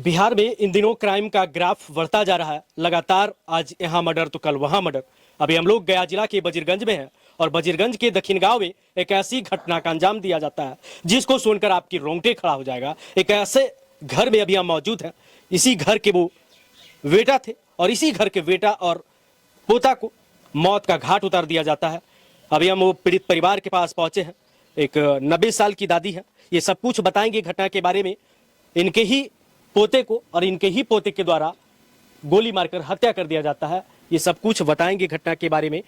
बिहार में इन दिनों क्राइम का ग्राफ बढ़ता जा रहा है। लगातार आज यहाँ मर्डर तो कल वहाँ मर्डर। अभी हम लोग गया जिला के बजीरगंज में हैं और बजीरगंज के दक्षिण गांव में एक ऐसी घटना का अंजाम दिया जाता है जिसको सुनकर आपकी रोंगटे खड़ा हो जाएगा। एक ऐसे घर में अभी हम मौजूद हैं। इसी घर के वो बेटा थे और इसी घर के बेटा और पोता को मौत का घाट उतार दिया जाता है। अभी हम वो पीड़ित परिवार के पास पहुंचे हैं। एक 90 साल की दादी है। ये सब कुछ बताएंगे घटना के बारे में। इनके ही पोते को और इनके ही पोते के द्वारा गोली मारकर हत्या कर दिया जाता है। ये सब कुछ बताएंगे घटना के बारे में।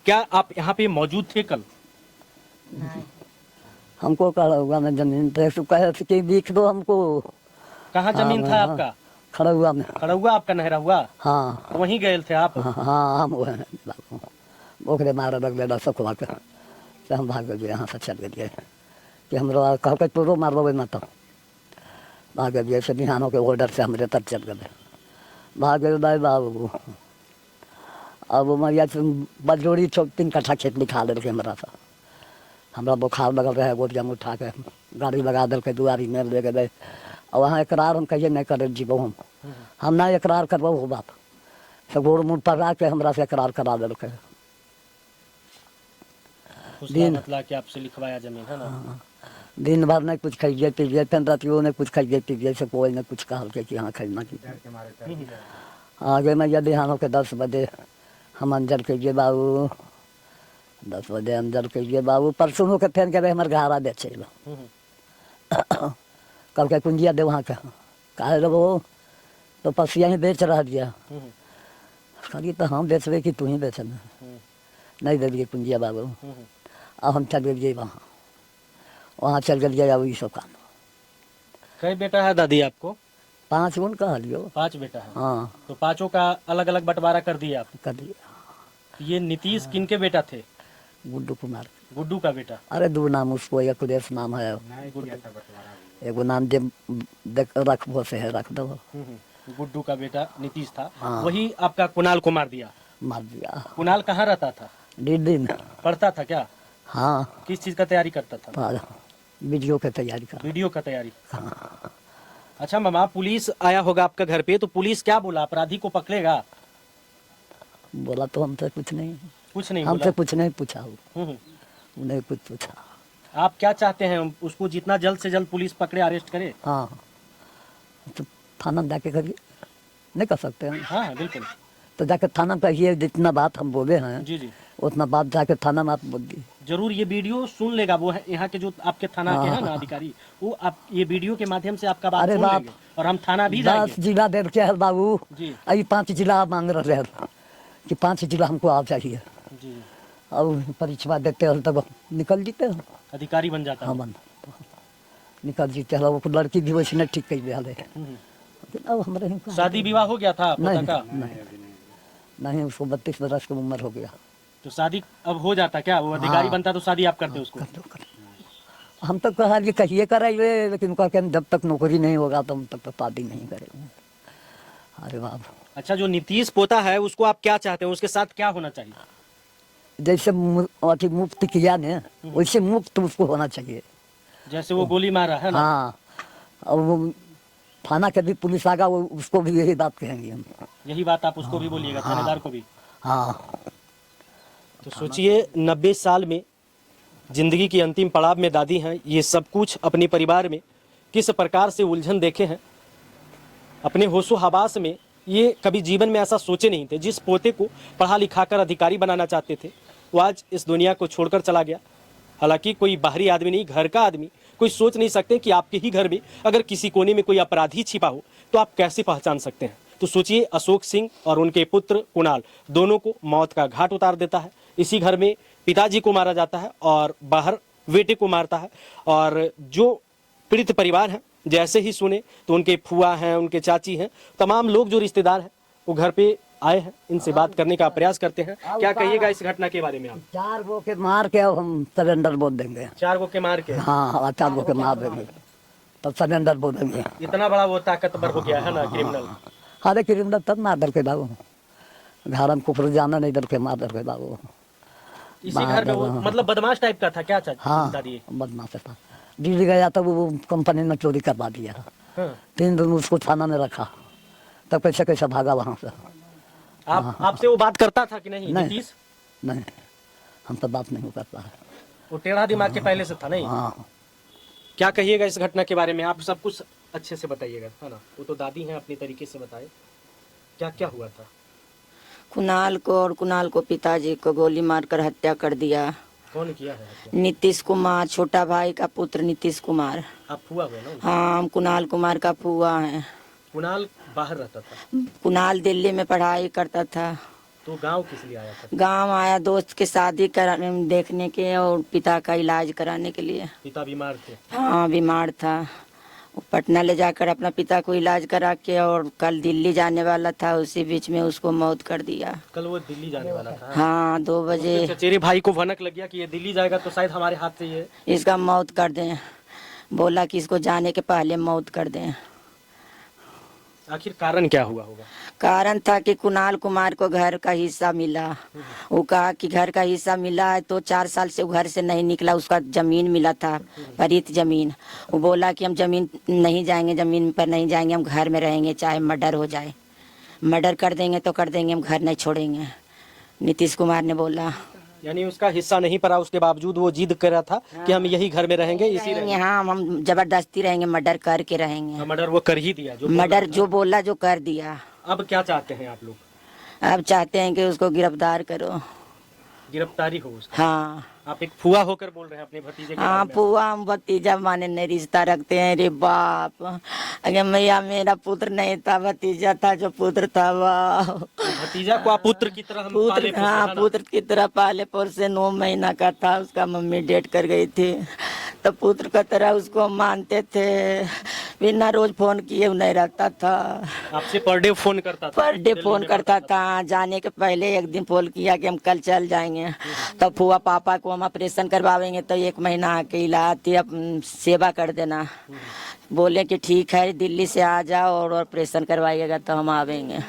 क्या आप यहाँ पे मौजूद थे कल? हमको खड़ा हुआ मैं जमीन पे कहे कि दिख दो हमको। कहाँ जमीन था आपका? खड़ा हुआ में। खड़ा हुआ आपका नहरा हुआ? हाँ तो वहीं गए थे आप? हाँ हम ओकरे मारे लग गया सखवा के तो हम भाग गए यहाँ से चल गए कि हम कह के तोरो मार दो ना तो भाग गए से बिहानों के ऑर्डर से हमारे तब चल गए भाग गए दाई बाबू। अब मैया बजोड़ी 3 कट्ठा खेत निकाल दिल हमारा सा हमारा बुखार लगल रहे गोदिया में उठा के गाड़ी लगा दिल दुआरी में ले गए और वहाँ इकरार हम कहिए नहीं करे जीवो हम ना इकरार करबो हो बात से गोड़ मुँह पकड़ा के हमरा से इकरार करा दिल दिन मतलब कि आपसे लिखवाया जमीन है ना। दिन भर नहीं कुछ खाइए पीजिए फिर रातियों ने कुछ खाइए पीजिए से कोई ने कुछ कहा कि हाँ खाना कीजिए। आगे मैं यदि हानों के 10 बजे हम अंदर कीजिए बाबू 10 बजे अंदर कीजिए बाबू परसों के फेन के हमारे घारा बेचे कल के कुंजिया दे वहाँ का कहे लो तो पसिया ही बेच रहा दिया खाली तो हम बेचबे कि तू ही बेचना नहीं दे दिए कुंजिया बाबू। अब हम चल गए वहाँ चल गए अब ये सब काम। कई बेटा है दादी आपको? 5 गुण कह लियो। 5 बेटा है? हाँ तो 5 का अलग अलग बंटवारा कर दिया आप? कर दिया। ये नीतीश किन के बेटा थे? गुड्डू कुमार। गुड्डू का बेटा? अरे 2 नाम उसको एक देश नाम है एगो नाम जे रखबो से है रख दो। गुड्डू का बेटा नीतीश था। हाँ। वही आपका कुणाल को मार दिया? मार दिया। कुणाल कहाँ रहता था? दिन पढ़ता था क्या? हाँ किस चीज का तैयारी करता था? वीडियो की तैयारी कर। वीडियो का तैयारी। हाँ। अच्छा मामा, पुलिस आया होगा आपका घर पे, तो पुलिस क्या बोला? अपराधी को पकड़ेगा? बोला तो हमसे कुछ नहीं हमसे कुछ नहीं पूछा उन्हें कुछ पूछा। आप क्या चाहते हैं? उसको जितना जल्द से जल्द पुलिस पकड़े, अरेस्ट करे? हाँ तो थाना जाके करिए नहीं कर सकते हैं। हाँ बिल्कुल। तो जाके थाना पे ये जितना बात हम बोले हैं जी जी उतना बात जाके थाना में आप बोल दी। जरूर ये वीडियो सुन लेगा वो है यहाँ के जो आपके थाना के हैं ना अधिकारी, वो आप ये वीडियो के माध्यम से आपका बात सुन लेंगे और हम थाना भी 10 जिला दे के है बाबू जी। अभी 5 जिला मांग रहे हैं कि 5 जिला हमको आप चाहिए जी। अब परीक्षा देते हैं तब निकल जीते हैं अधिकारी बन जाता है। हाँ निकल जीते हैं। वो लड़की भी वैसे नहीं ठीक कही लेकिन अब हमारे शादी विवाह हो गया था नहीं, का? नहीं उसको 32 बरस की उम्र हो गया। तो शादी अब हो जाता क्या? वो अधिकारी बनता तो शादी आप करते उसको? हम तो कहा कि कहिए कराइए लेकिन कहते जब तक नौकरी नहीं होगा तो हम तक तो शादी नहीं करेंगे। अरे बाप। अच्छा, जो नीतीश पोता है उसको आप क्या चाहते हैं? उसके साथ क्या होना चाहिए? जैसे मुफ्त किया ने वैसे मुफ्त उसको होना चाहिए। जैसे वो गोली मारा है ना? हाँ और वो थाना के भी पुलिस आगा वो उसको भी यही बात कहेंगे हम। यही बात आप उसको भी बोलिएगा, थानेदार को भी? हाँ। तो सोचिए 90 साल में जिंदगी की अंतिम पड़ाव में दादी हैं। ये सब कुछ अपने परिवार में किस प्रकार से उलझन देखे हैं अपने होशो हवास में। ये कभी जीवन में ऐसा सोचे नहीं थे। जिस पोते को पढ़ा लिखा कर अधिकारी बनाना चाहते थे वो आज इस दुनिया को छोड़कर चला गया। हालांकि कोई बाहरी आदमी नहीं, घर का आदमी। कोई सोच नहीं सकते कि आपके ही घर में अगर किसी कोने में कोई अपराधी छिपा हो तो आप कैसे पहचान सकते हैं। तो सोचिए अशोक सिंह और उनके पुत्र कुणाल दोनों को मौत का घाट उतार देता है। इसी घर में पिताजी को मारा जाता है और बाहर बेटे को मारता है। और जो पीड़ित परिवार है जैसे ही सुने तो उनके फुआ हैं, उनके चाची हैं, तमाम लोग जो रिश्तेदार हैं वो घर पे आए हैं। इनसे बात करने का प्रयास करते हैं। क्या कहिएगा इस घटना के बारे में आप? 4 गो के मार के अब हम सरेंडर बोल देंगे। 4 गो के मार के? हाँ 4 गो के मार देंगे तब सरेंडर बोल देंगे। इतना बड़ा वो ताकतवर हो गया है ना क्रिमिनल। अरे क्रिमिनल तब मार दल के बाबू घर में कुफर जाना नहीं दल के मार दल के बाबू। इसी घर में वो मतलब बदमाश टाइप का था क्या? हाँ बदमाश था। दिल्ली गया तो वो कंपनी ने चोरी करवा दिया। हाँ। 3 दिन उसको थाना में रखा, तब कैसे कैसे भागा वहाँ से। आप आपसे वो बात करता था कि नहीं नहीं। नीतीश? नहीं, हम तो बात नहीं करता है। वो टेढ़ा दिमाग के पहले से था नहीं? हाँ, क्या कहिएगा इस घटना के बारे में? आप सब कुछ अच्छे से बताइएगा, है ना? वो तो दादी हैं, अपनी तरीके से बताए क्या क्या हुआ था। कुणाल को और कुणाल को पिताजी को गोली मारकर हत्या कर दिया। कौन किया है हत्या? नीतीश कुमार, छोटा भाई का पुत्र नीतीश कुमार। आप फुआ हुए ना उनके? हाँ, हम कुणाल कुमार का फूआ है। कुणाल बाहर रहता था कुणाल दिल्ली में पढ़ाई करता था। तो गांव किस लिए आया था? गांव आया दोस्त के शादी देखने के और पिता का इलाज कराने के लिए। पिता बीमार थे? हाँ, बीमार था। वो पटना ले जाकर अपना पिता को इलाज करा के और कल दिल्ली जाने वाला था, उसी बीच में उसको मौत कर दिया। कल वो दिल्ली जाने वाला था? हाँ, 2 बजे उसके चचेरे भाई को भनक लग गया कि ये दिल्ली जाएगा तो शायद हमारे हाथ से ये इसका मौत कर दें। बोला कि इसको जाने के पहले मौत कर दें। आखिर कारण क्या हुआ होगा? कारण था कि कुणाल कुमार को घर का हिस्सा मिला। वो कहा कि घर का हिस्सा मिला है तो 4 साल से वो घर से नहीं निकला। उसका जमीन मिला था, परित जमीन। वो बोला कि हम जमीन नहीं जाएंगे, जमीन पर नहीं जाएंगे, हम घर में रहेंगे, चाहे मर्डर हो जाए। मर्डर कर देंगे तो कर देंगे, हम घर नहीं छोड़ेंगे। नीतीश कुमार ने बोला। यानी उसका हिस्सा नहीं पड़ा, उसके बावजूद वो जिद कर रहा था कि हम यही घर में रहेंगे, इसी रहेंगे, हाँ, हम जबरदस्ती रहेंगे, मर्डर करके रहेंगे। मर्डर वो कर ही दिया जो मर्डर जो बोला जो कर दिया। अब क्या चाहते हैं आप लोग? अब चाहते हैं कि उसको गिरफ्तार करो। गिरफ्तारी हो उसका? हाँ, आप एक फुआ होकर बोल रहे हैं अपने भतीजे के हाँ, बारे में। फुआ हम भतीजा माने नहीं रिश्ता रखते हैं। रे बाप, अगर मैया मेरा पुत्र नहीं था, भतीजा था जो पुत्र था। वाह, भतीजा को आप पुत्र की तरह हम पाले पुत्र, पोसे, हाँ, है ना? पुत्र की तरह पाले पोसे। 9 महीना का था, उसका मम्मी डेट कर गई थी, तो पुत्र का तरह उसको मानते थे। बिना रोज फोन किए नहीं रहता था। आपसे पर डे फोन करता था? पर डे फोन करता था। जाने के पहले एक दिन फोन किया कि हम कल चल जाएंगे, तो फुआ पापा को हम ऑपरेशन करवाएंगे तो 1 महीना आके इलाज सेवा कर देना। बोले कि ठीक है, दिल्ली से आ जाओ और ऑपरेशन करवाइएगा तो हम आवेंगे।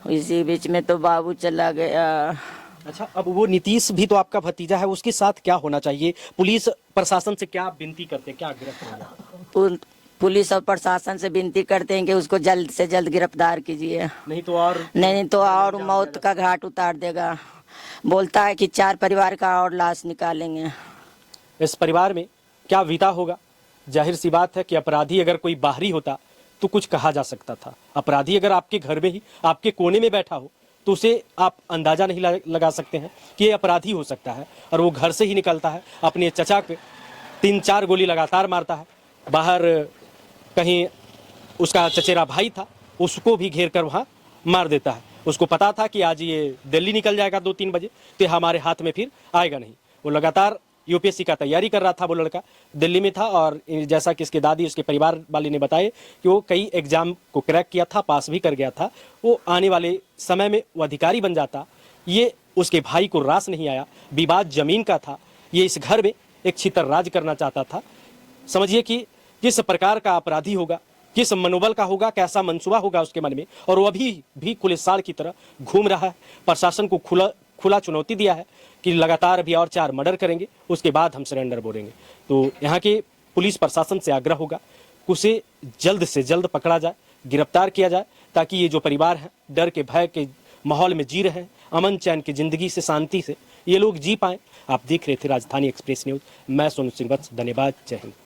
इसी बीच में तो बाबू चला गया। अच्छा, अब वो नीतीश भी तो आपका भतीजा है, उसके साथ क्या होना चाहिए? पुलिस प्रशासन से क्या विनती करते हैं, क्या आग्रह करेंगे? पुलिस और प्रशासन से विनती करते हैं कि उसको जल्द से जल्द गिरफ्तार कीजिए, नहीं तो और मौत का घाट उतार देगा। बोलता है कि 4 परिवार का और लाश निकालेंगे। इस परिवार में क्या बीता होगा? जाहिर सी बात है कि अपराधी अगर कोई बाहरी होता तो कुछ कहा जा सकता था। अपराधी अगर आपके घर में ही आपके कोने में बैठा हो तो उसे आप अंदाजा नहीं लगा सकते हैं कि ये अपराधी हो सकता है। और वो घर से ही निकलता है, अपने चचा के 3-4 गोली लगातार मारता है। बाहर कहीं उसका चचेरा भाई था, उसको भी घेर कर वहाँ मार देता है। उसको पता था कि आज ये दिल्ली निकल जाएगा 2-3 बजे, तो हमारे हाथ में फिर आएगा नहीं। वो लगातार यूपीएससी का तैयारी कर रहा था। वो लड़का दिल्ली में था और जैसा कि इसके दादी, उसके परिवार वाले ने बताया कि वो कई एग्जाम को क्रैक किया था, पास भी कर गया था। वो आने वाले समय में वो अधिकारी बन जाता। ये उसके भाई को रास नहीं आया, विवाद जमीन का था। ये इस घर में एक छितर राज करना चाहता था। समझिए कि किस प्रकार का अपराधी होगा, किस मनोबल का होगा, कैसा मंसूबा होगा उसके मन में। और वो अभी भी खुले साड़ की तरह घूम रहा है। प्रशासन को खुला चुनौती दिया है कि लगातार अभी और 4 मर्डर करेंगे, उसके बाद हम सरेंडर बोलेंगे। तो यहाँ के पुलिस प्रशासन से आग्रह होगा कि उसे जल्द से जल्द पकड़ा जाए, गिरफ्तार किया जाए, ताकि ये जो परिवार है डर के भय के माहौल में जी रहे हैं, अमन चैन की जिंदगी से, शांति से ये लोग जी पाएं। आप देख रहे थे राजधानी एक्सप्रेस न्यूज़। मैं सोनू सिंह वत्स, धन्यवाद, जय हिंद।